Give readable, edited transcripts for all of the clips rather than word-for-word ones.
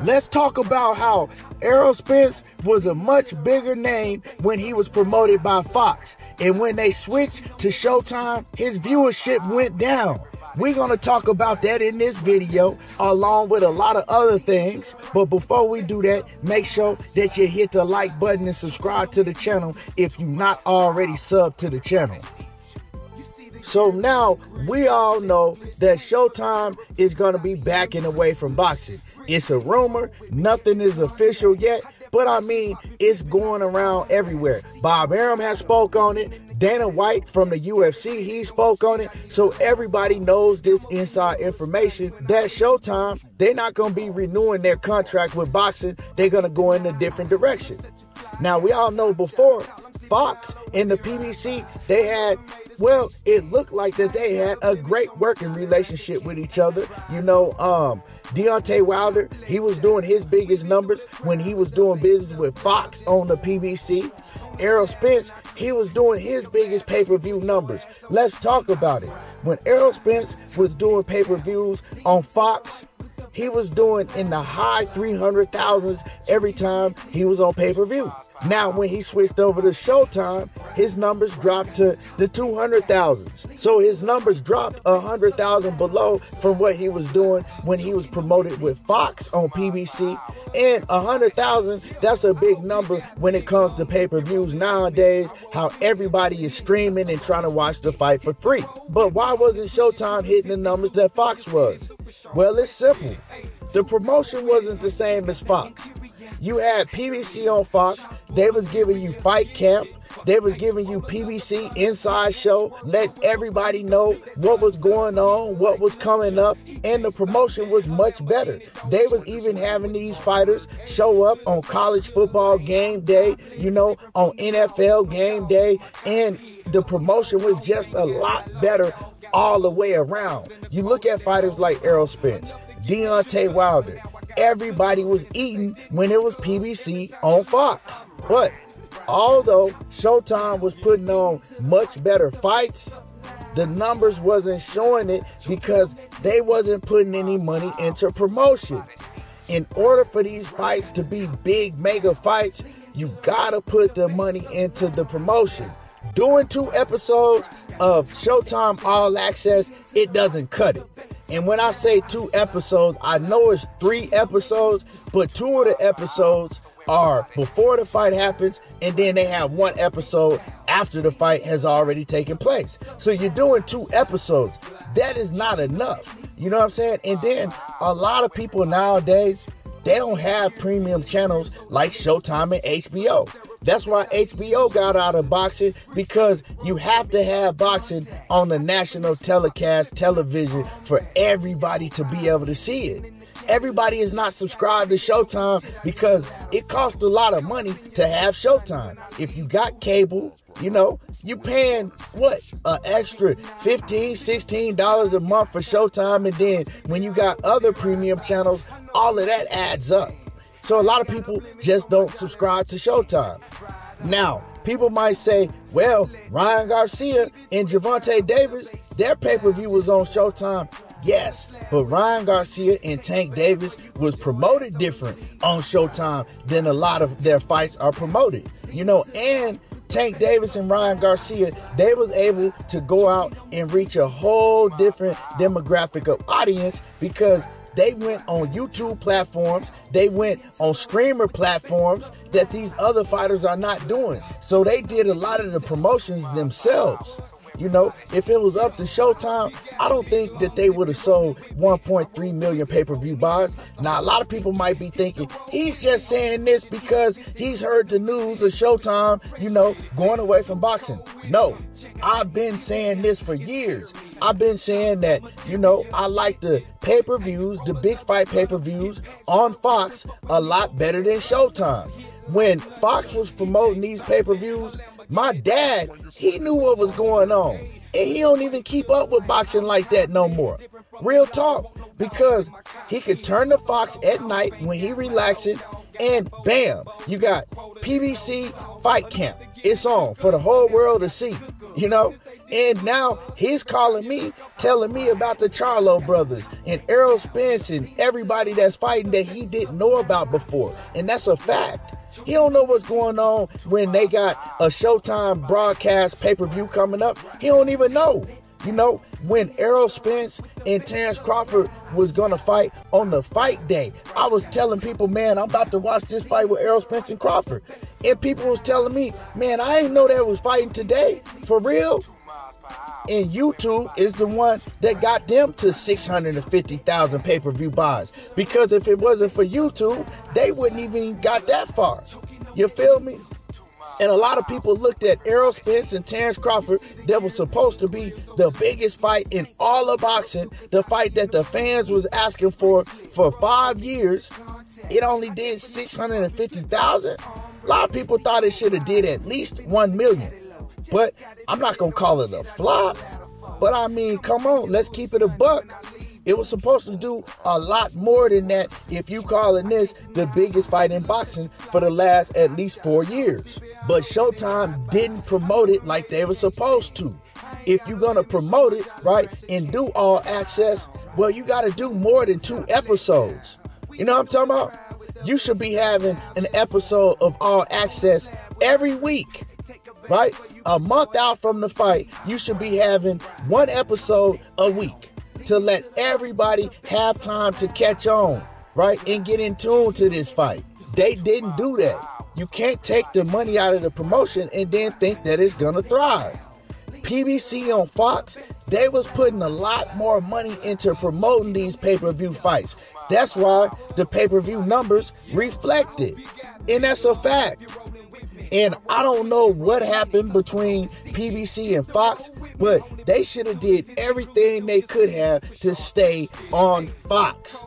Let's talk about how Errol Spence was a much bigger name when he was promoted by Fox. And when they switched to Showtime, his viewership went down. We're going to talk about that in this video, along with a lot of other things. But before we do that, make sure that you hit the like button and subscribe to the channel if you're not already subbed to the channel. So now we all know that Showtime is going to be backing away from boxing. It's a rumor, nothing is official yet, but I mean, it's going around everywhere. Bob Arum has spoke on it. Dana White from the UFC, he spoke on it. So everybody knows this inside information that Showtime, they're not going to be renewing their contract with boxing. They're going to go in a different direction. Now, we all know before, Fox and the PBC, they had, well, it looked like that they had a great working relationship with each other. You know, Deontay Wilder, he was doing his biggest numbers when he was doing business with Fox on the PBC. Errol Spence, he was doing his biggest pay-per-view numbers. Let's talk about it. When Errol Spence was doing pay-per-views on Fox, he was doing in the high 300,000s every time he was on pay-per-view. Now, when he switched over to Showtime, his numbers dropped to the 200,000s. So his numbers dropped 100,000 below from what he was doing when he was promoted with Fox on PBC. And 100,000, that's a big number when it comes to pay-per-views nowadays, how everybody is streaming and trying to watch the fight for free. But why wasn't Showtime hitting the numbers that Fox was? Well, it's simple. The promotion wasn't the same as Fox. You had PBC on Fox, they was giving you Fight Camp, they was giving you PBC Inside Show, let everybody know what was going on, what was coming up, and the promotion was much better. They was even having these fighters show up on college football game day, you know, on NFL game day, and the promotion was just a lot better all the way around. You look at fighters like Errol Spence, Deontay Wilder, everybody was eating when it was PBC on Fox. But although Showtime was putting on much better fights, the numbers wasn't showing it because they wasn't putting any money into promotion. In order for these fights to be big mega fights, you gotta put the money into the promotion. Doing 2 episodes of Showtime All Access, it doesn't cut it. And when I say 2 episodes, I know it's 3 episodes, but 2 of the episodes are before the fight happens, and then they have 1 episode after the fight has already taken place. So you're doing 2 episodes. That is not enough. You know what I'm saying? And then a lot of people nowadays, they don't have premium channels like Showtime and HBO. That's why HBO got out of boxing, because you have to have boxing on the national telecast television for everybody to be able to see it. Everybody is not subscribed to Showtime because it costs a lot of money to have Showtime. If you got cable, you know, you're paying, what, an extra $15, $16 a month for Showtime, and then when you got other premium channels, all of that adds up. So a lot of people just don't subscribe to Showtime. Now, people might say, well, Ryan Garcia and Gervonta Davis, their pay-per-view was on Showtime. Yes, but Ryan Garcia and Tank Davis was promoted different on Showtime than a lot of their fights are promoted. You know, and Tank Davis and Ryan Garcia, they was able to go out and reach a whole different demographic of audience because they went on YouTube platforms, they went on streamer platforms that these other fighters are not doing. So they did a lot of the promotions themselves. You know, if it was up to Showtime, I don't think that they would have sold 1.3 million pay-per-view buys. Now, a lot of people might be thinking, he's just saying this because he's heard the news of Showtime, you know, going away from boxing. No, I've been saying this for years. I've been saying that, you know, I like the pay-per-views, the big fight pay-per-views on Fox a lot better than Showtime. When Fox was promoting these pay-per-views, my dad, he knew what was going on. And he don't even keep up with boxing like that no more. Real talk. Because he could turn to Fox at night when he relaxing, and bam, you got PBC Fight Camp. It's on for the whole world to see, you know. And now he's calling me, telling me about the Charlo brothers and Errol Spence and everybody that's fighting that he didn't know about before. And that's a fact. He don't know what's going on when they got a Showtime broadcast pay-per-view coming up. He don't even know. You know, when Errol Spence and Terrence Crawford was going to fight on the fight day, I was telling people, man, I'm about to watch this fight with Errol Spence and Crawford. And people was telling me, man, I didn't know they was fighting today. For real? And YouTube is the one that got them to 650,000 pay-per-view buys. Because if it wasn't for YouTube, they wouldn't even got that far. You feel me? And a lot of people looked at Errol Spence and Terrence Crawford that was supposed to be the biggest fight in all of boxing, the fight that the fans was asking for 5 years. It only did 650,000. A lot of people thought it should have did at least 1 million. But I'm not going to call it a flop. But I mean, come on, let's keep it a buck. It was supposed to do a lot more than that if you calling this the biggest fight in boxing for the last at least 4 years. But Showtime didn't promote it like they were supposed to. If you're going to promote it, right, and do all access, well, you got to do more than 2 episodes. You know what I'm talking about? You should be having an episode of all access every week, right? A month out from the fight, you should be having 1 episode a week to let everybody have time to catch on, right, and get in tune to this fight. They didn't do that. You can't take the money out of the promotion and then think that it's gonna thrive. PBC on Fox, they was putting a lot more money into promoting these pay-per-view fights. That's why the pay-per-view numbers reflect it. And that's a fact. And I don't know what happened between PBC and Fox, but they should have did everything they could have to stay on Fox.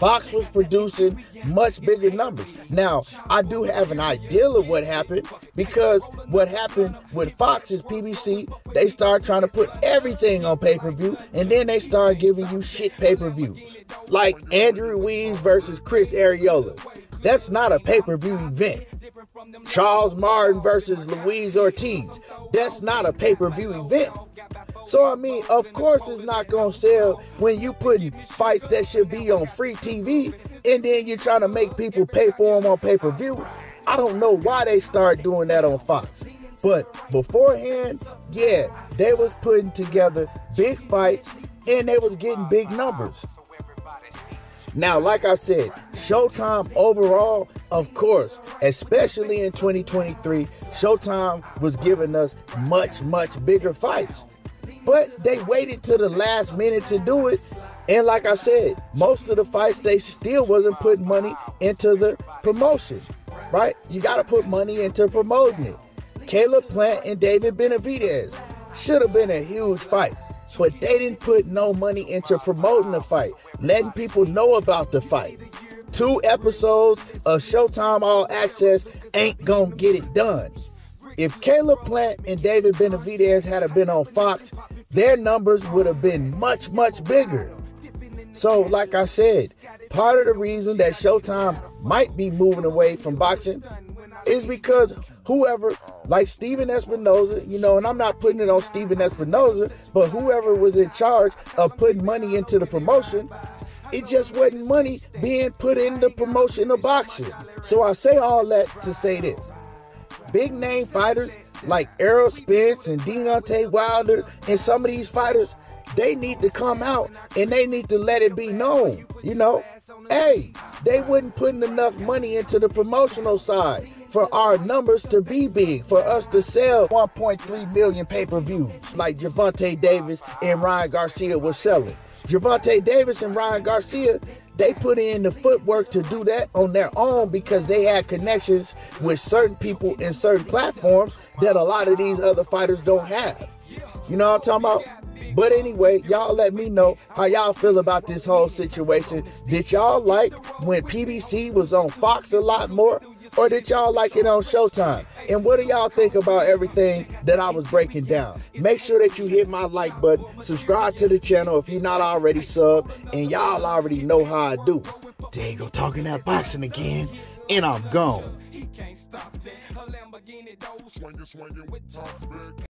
Fox was producing much bigger numbers. Now, I do have an idea of what happened, because what happened with Fox is PBC, they started trying to put everything on pay-per-view, and then they started giving you shit pay-per-views. Like Andrew Weeds versus Chris Arreola. That's not a pay-per-view event. Charles Martin versus Luis Ortiz. That's not a pay-per-view event. So, I mean, of course it's not going to sell when you putting fights that should be on free TV and then you're trying to make people pay for them on pay-per-view. I don't know why they started doing that on Fox. But beforehand, yeah, they was putting together big fights and they was getting big numbers. Now, like I said, Showtime overall, of course, especially in 2023, Showtime was giving us much, much bigger fights. But they waited till the last minute to do it. And like I said, most of the fights, they still wasn't putting money into the promotion, right? You got to put money into promoting it. Caleb Plant and David Benavidez should have been a huge fight. But they didn't put no money into promoting the fight, letting people know about the fight. 2 episodes of Showtime All Access ain't gonna get it done. If Caleb Plant and David Benavidez had been on Fox, their numbers would have been much, much bigger. So, like I said, part of the reason that Showtime might be moving away from boxing is because whoever, like Steven Espinoza, you know, and I'm not putting it on Steven Espinoza, but whoever was in charge of putting money into the promotion, it just wasn't money being put in the promotion of boxing. So I say all that to say this. Big name fighters like Errol Spence and Deontay Wilder and some of these fighters, they need to come out and they need to let it be known, you know, hey, they wasn't putting enough money into the promotional side for our numbers to be big, for us to sell 1.3 million pay-per-views like Gervonta Davis and Ryan Garcia was selling. Gervonta Davis and Ryan Garcia, they put in the footwork to do that on their own because they had connections with certain people in certain platforms that a lot of these other fighters don't have. You know what I'm talking about? But anyway, y'all let me know how y'all feel about this whole situation. Did y'all like when PBC was on Fox a lot more? Or did y'all like it on Showtime? And what do y'all think about everything that I was breaking down? Make sure that you hit my like button. Subscribe to the channel if you're not already subbed. And y'all already know how I do. There you go, talking that boxing again. And I'm gone.